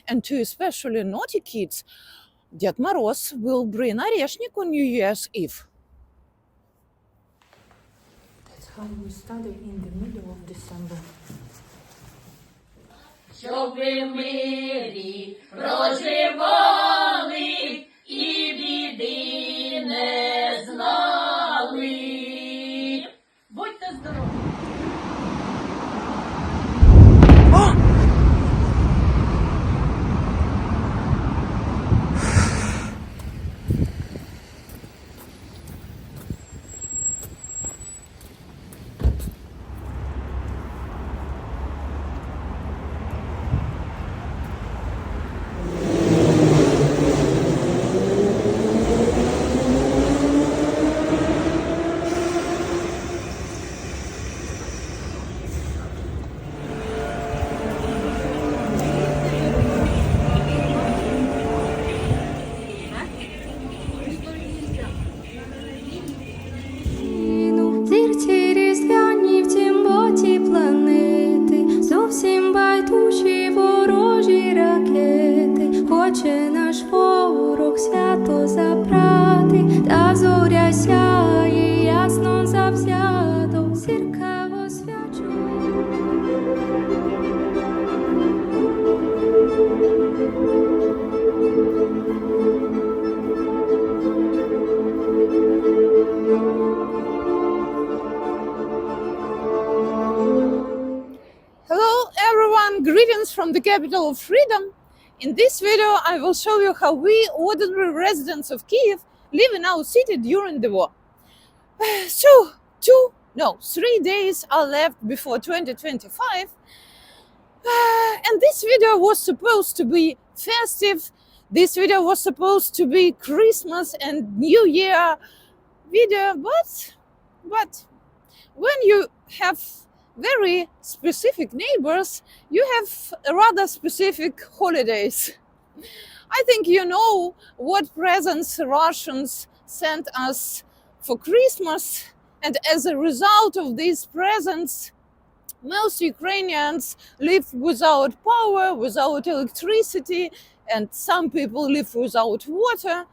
and to especially naughty kids, Ded Moroz will bring Oreshnik on New Year's Eve. That's how we study in the middle of December. Щоб ви в мирі проживали і біди не знали. Будьте здорові! Зірці різдвяні в тім боті планети, зовсім байдужі ворожі ракети. Хоче наш ворог свято забрати, та зоря сяє ясно завзято, зірка освячує. Hello everyone, greetings from the capital of freedom. In this video I will show you how we, ordinary residents of Kyiv, live in our city during the war. So, 3 days are left before 2025, and this video was supposed to be festive. This video was supposed to be Christmas and New Year video, but when you have very specific neighbors, you have rather specific holidays. I think you know what presents Russians sent us for Christmas, and as a result of these presents, most Ukrainians live without power, without electricity, and some people live without water.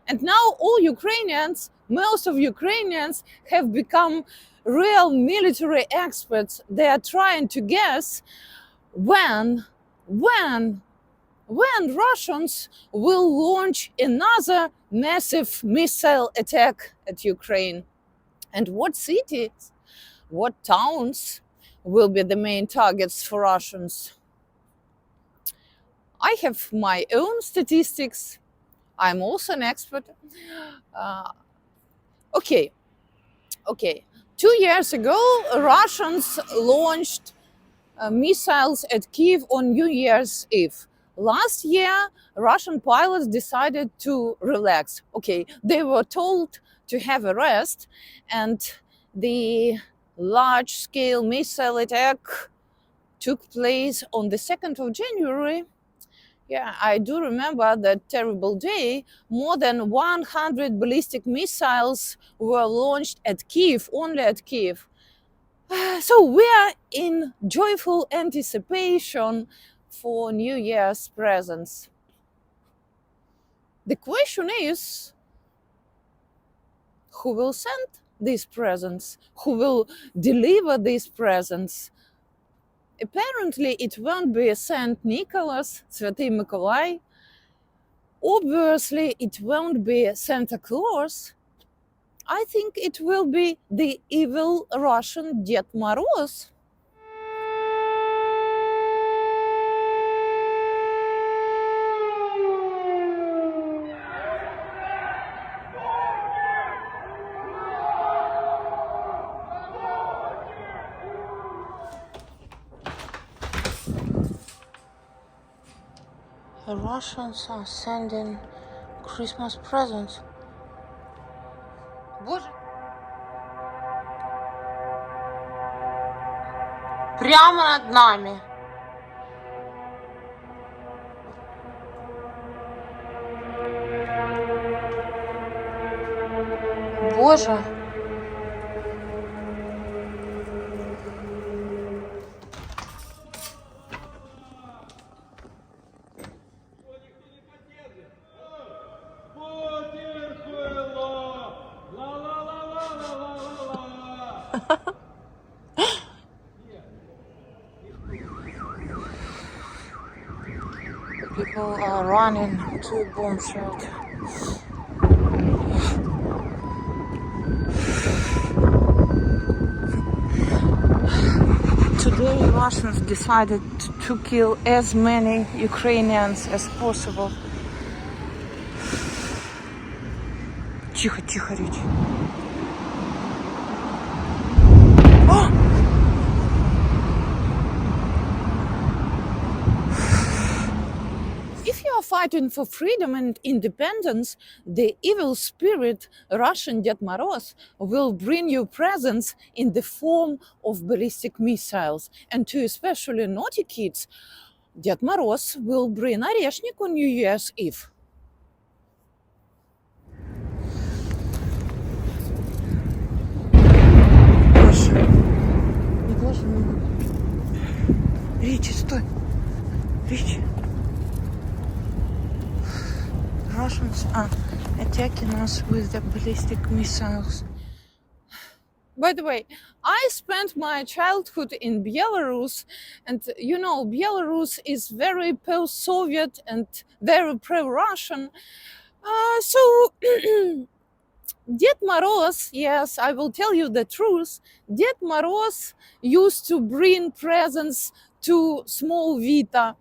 And now all Ukrainians, most of Ukrainians, have become real military experts. They are trying to guess when Russians will launch another massive missile attack at Ukraine, and what cities, what towns will be the main targets for Russians. I have my own statistics. I'm also an expert. Okay. 2 years ago, Russians launched missiles at Kyiv on New Year's Eve. Last year, Russian pilots decided to relax. Okay, they were told to have a rest, and the large-scale missile attack took place on the 2nd of January. Yeah, I do remember that terrible day. More than 100 ballistic missiles were launched at Kyiv, only at Kyiv. So we are in joyful anticipation for New Year's presents. The question is, who will send these presents? Who will deliver these presents? Apparently, it won't be Saint Nicholas, Святий Миколай. Obviously, it won't be Santa Claus. I think it will be the evil Russian Ded Moroz. The Russians are sending Christmas presents. Боже, Прямо над нами. Боже. People are running to a bomb shelter. Today Russians decided to kill as many Ukrainians as possible. Тихо, тихо, речь. If you are fighting for freedom and independence, the evil spirit Russian Ded Moroz will bring you presents in the form of ballistic missiles. And to especially naughty kids, Ded Moroz will bring Oreshnik on New Year's Eve. Речь, стой. Речь. Russians are attacking us with the ballistic missiles. By the way, I spent my childhood in Belarus, and you know, Belarus is very pro-Soviet and very pro-Russian. So Ded Moroz, yes, I will tell you the truth, Ded Moroz used to bring presents to small Vita.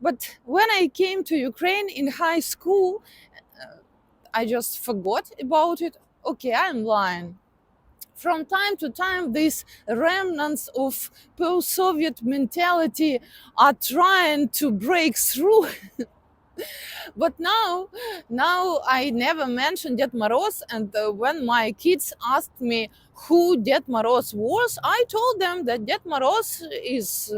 But when I came to Ukraine in high school, I just forgot about it. Okay, I'm lying. From time to time, these remnants of post-Soviet mentality are trying to break through. But now I never mentioned Ded Moroz, and when my kids asked me who Ded Moroz was, I told them that Ded Moroz is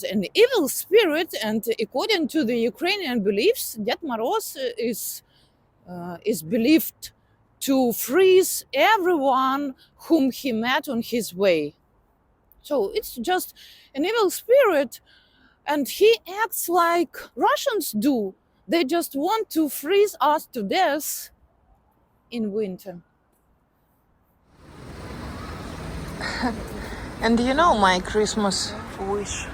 an evil spirit, and according to the Ukrainian beliefs, Ded Moroz is believed to freeze everyone whom he met on his way. So it's just an evil spirit, and he acts like Russians do. They just want to freeze us to death in winter. And you know my Christmas wish.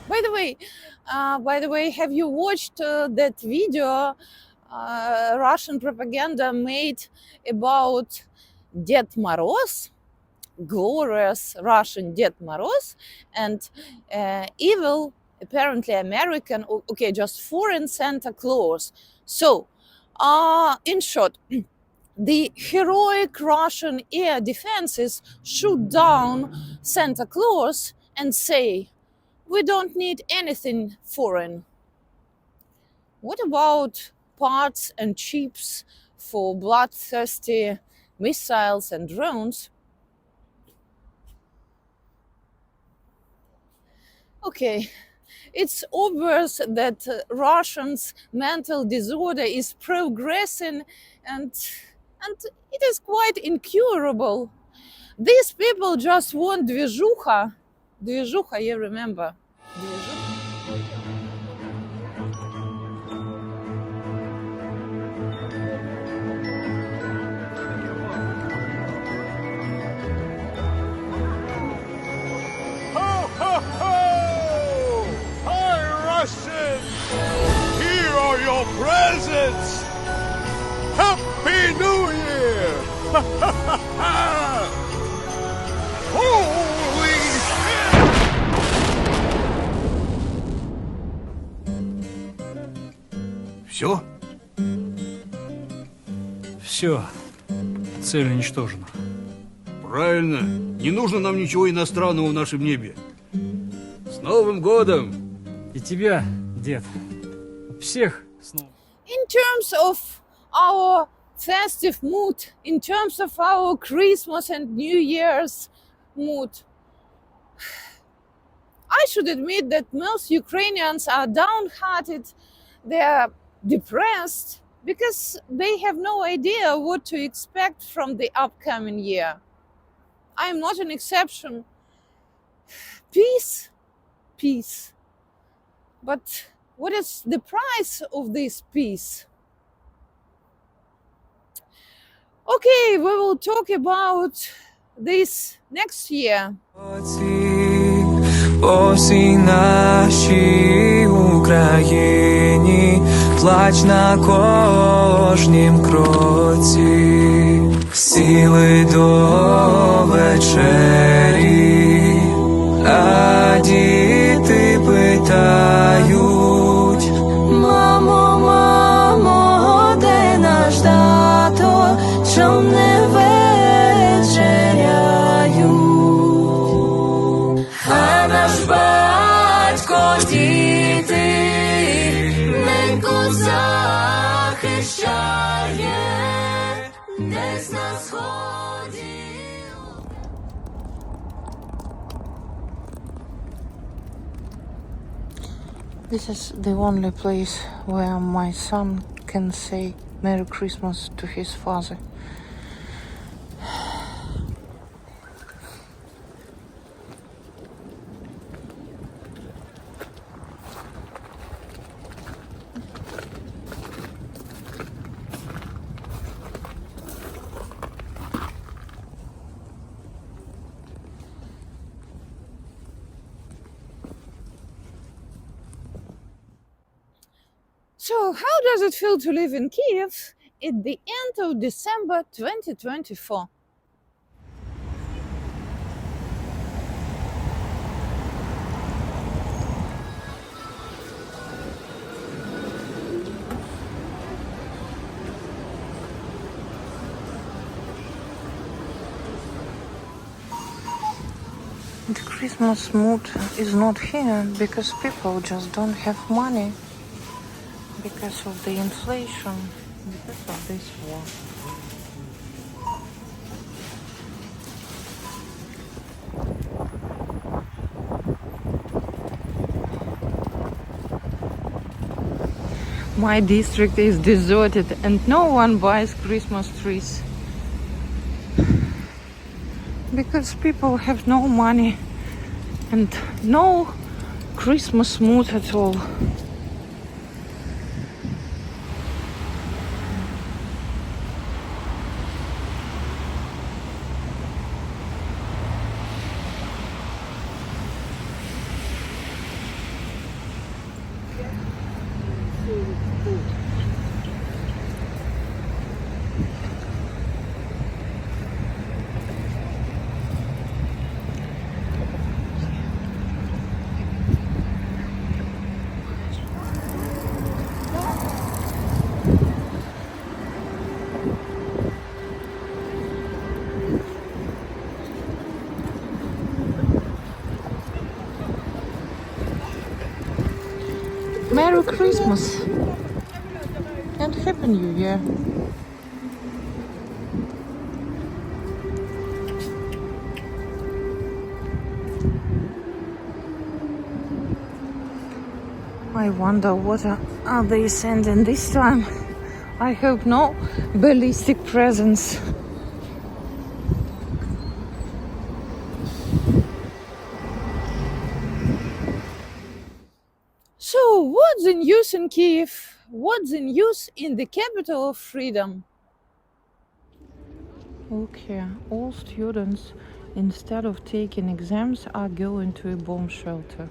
By the way, have you watched that video Russian propaganda made about Ded Moroz, glorious Russian Ded Moroz, and evil, apparently American, okay, just foreign Santa Claus? So, in short, the heroic Russian air defenses shoot down Santa Claus and say, we don't need anything foreign. What about parts and chips for bloodthirsty missiles and drones? Okay, it's obvious that Russians' mental disorder is progressing, and it is quite incurable. These people just want движуха. Движуха, you remember? Движуха. Ho, ho, ho! Hi, Russians! Here are your presents! Happy New Year! Holy shit! Все? Все. Цель уничтожена. Правильно. Не нужно нам ничего иностранного в нашем небе. С Новым годом! И тебя, дед. Всех снова. In terms of our festive mood, in terms of our Christmas and New Year's mood, I should admit that most Ukrainians are downhearted, they are depressed, because they have no idea what to expect from the upcoming year. I am not an exception. Peace, peace. But what is the price of this peace? Okay, we will talk about this next year. По всій нашій Україні плач на кожнім кроці, сіли до вечері, а діти питають: мамо, мамо, де наш тато, чом не вечеряють? А наш батько діти ненько захищає десь на сході. This is the only place where my son can say Merry Christmas to his father. So, how does it feel to live in Kyiv at the end of December 2024? The Christmas mood is not here because people just don't have money because of the inflation, because of this war. My district is deserted and no one buys Christmas trees because people have no money and no Christmas mood at all. Merry Christmas and Happy New Year. I wonder what are they sending this time. I hope no ballistic presents. So, what's the news in Kyiv? What's the news in the capital of freedom? Okay, all students, instead of taking exams, are going to a bomb shelter.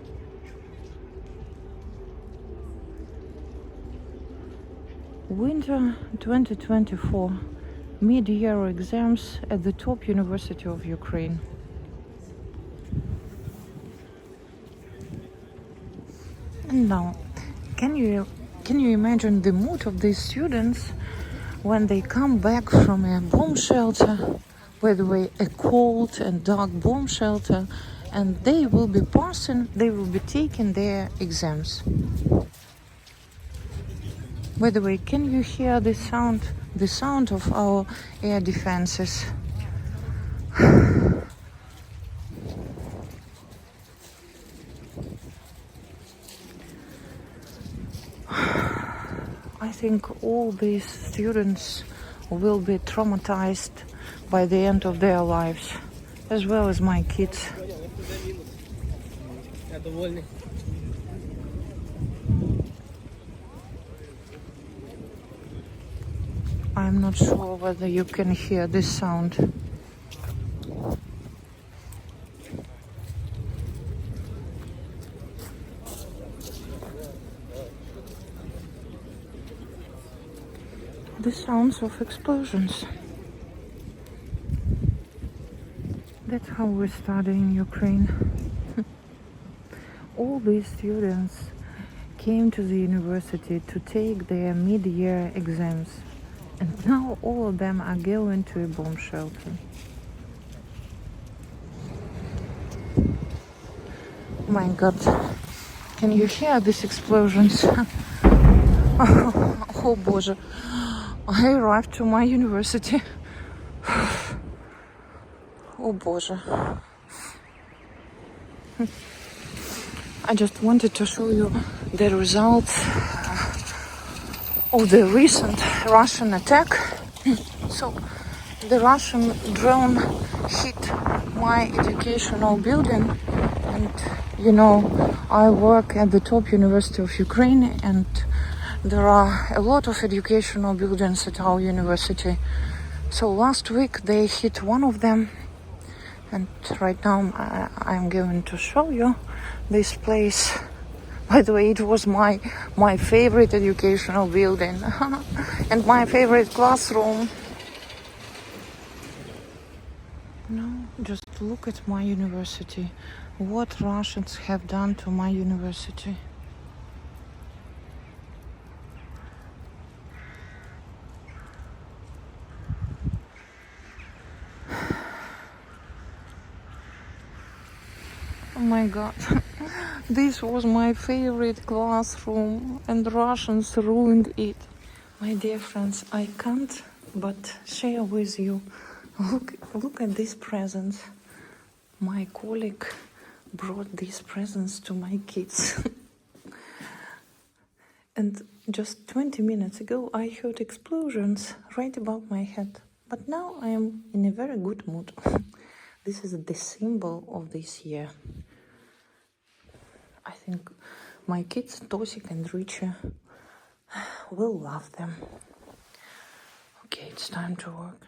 Winter 2024 mid-year exams at the top university of Ukraine. And now, can you imagine the mood of these students when they come back from a bomb shelter, by the way, a cold and dark bomb shelter, and they will be taking their exams. By the way, can you hear the sound of our air defenses? I think all these students will be traumatized by the end of their lives, as well as my kids. I'm I'm not sure whether you can hear this sound. The sounds of explosions. That's how we study in Ukraine. All these students came to the university to take their mid-year exams, and now all of them are going to a bomb shelter. My God, can you hear these explosions? Oh, Боже. I arrived to my university. Oh, Боже. I just wanted to show you the results of the recent Russian attack. So, the Russian drone hit my educational building, and you know, I work at the top university of Ukraine, and there are a lot of educational buildings at our university. So last week they hit one of them, and right now I'm going to show you this place. By the way, it was my favorite educational building and my favorite classroom. No, just look at my university. What Russians have done to my university. Oh my God, this was my favorite classroom and Russians ruined it. My dear friends, I can't but share with you. Look at these presents. My colleague brought these presents to my kids. And just 20 minutes ago I heard explosions right above my head. But now I am in a very good mood. This is the symbol of this year. I think my kids, Tosik and Richie, will love them. Okay, it's time to work.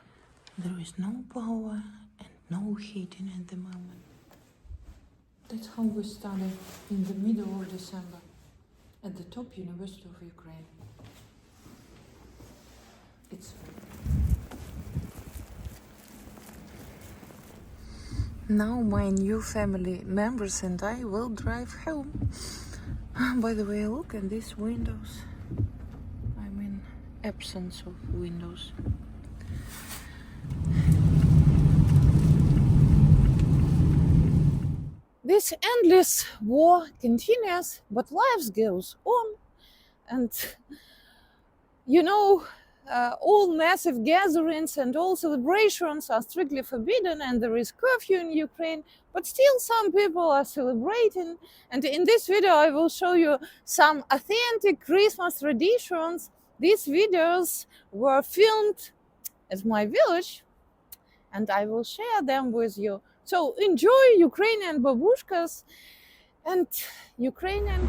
There is no power and no heating at the moment. That's how we study in the middle of December at the top university of Ukraine. It's now my new family members and I will drive home. By the way, look at these windows. I'm in absence of windows. This endless war continues, but life goes on. And you know, all massive gatherings and all celebrations are strictly forbidden, and there is curfew in Ukraine, but still some people are celebrating. And in this video I will show you some authentic Christmas traditions. These videos were filmed at my village and I will share them with you. So enjoy Ukrainian babushkas and Ukrainian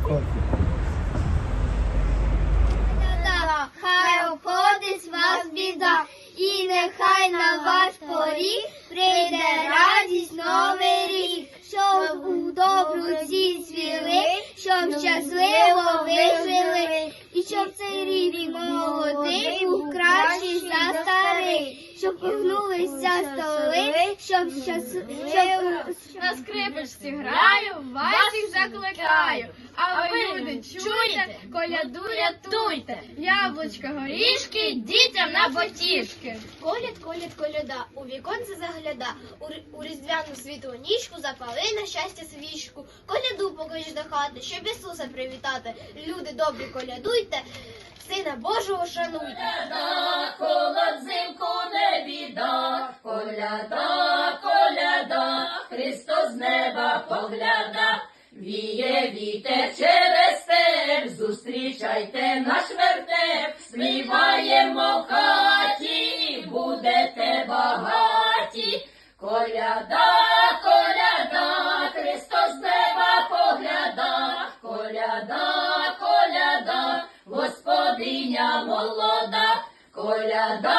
Хай обходить вас біда, і нехай на ваш поріг прийде радість Новий рік, щоб у добруці цвіли, щоб щасливо ви жили, і щоб цей рік молодий був кращий за старий, щоб погнулися столи, щоб на скрипочці граю, вас їх закликаю. А ви, люди, чуєте, коляду рятуйте, яблучка, горішки, дітям на потішки. Коляд, коляд, коляда, у віконце загляда, у різдвяну світлу ніжку запали на щастя свічку. Коляду поклич до хати, щоб Ісуса привітати. Люди добрі, колядуйте, Сина Божого шануйте. Коляда, холод зимку не біда, коляда, коляда, Христос з неба погляда. Віє вітер через степ, зустрічайте наш вертеп, співаємо в хаті, будете багаті. Коляда, коляда, Христос з неба погляда, коляда, коляда, Господиня молода, Коляда,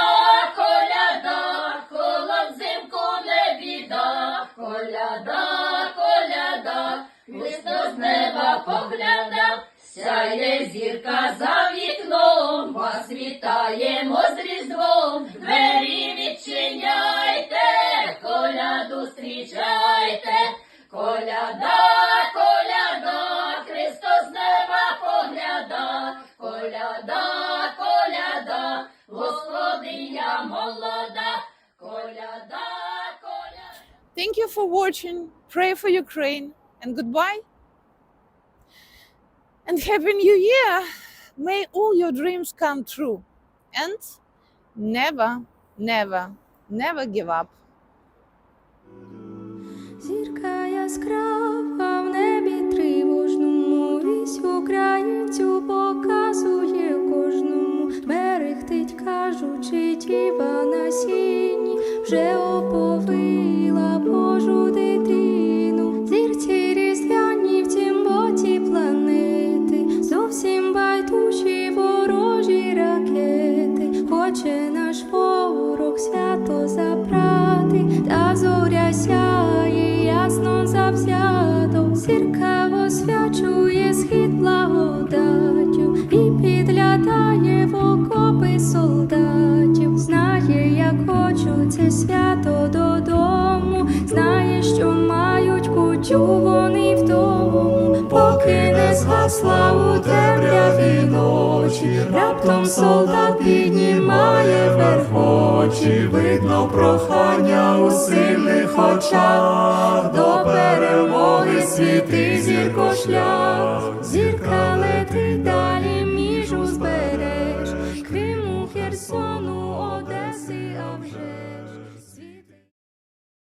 коляда, коло взимку не біда. Коляда, коляда, Христос з неба погляда. Сяє зірка за вікном, вас вітаємо з Різдвом. Двері відчиняйте, коляду зустрічайте. Коляда, коляда, Христос з неба погляда. Коляда, коляда, Господиня молода. Коляда, коляда. Thank you for watching. Pray for Ukraine and goodbye. And Happy New Year. May all your dreams come true. And never, never, never give up. Зірка яскрава в небі тривожному, вісь українцю показує кожному. Берегтить, кажучи, тіва на сіні, вже оповила Божу дитину. Зірці різдвяні в цім боці планети, зовсім байдужі ворожі ракети. Хоче наш ворог свято забрати, та зоря сяє ясно завзято. Зірка освячує схід благодаттю і підглядає в окопи солдатів. Знає, як хочуть це свято додому, знає, що мають кутю вони вдому. Поки не згасла у темряві ночі, раптом солдат піднімає вверх очі. Видно прохання у сильних очах, до перемоги світи зірко шлях. Зірка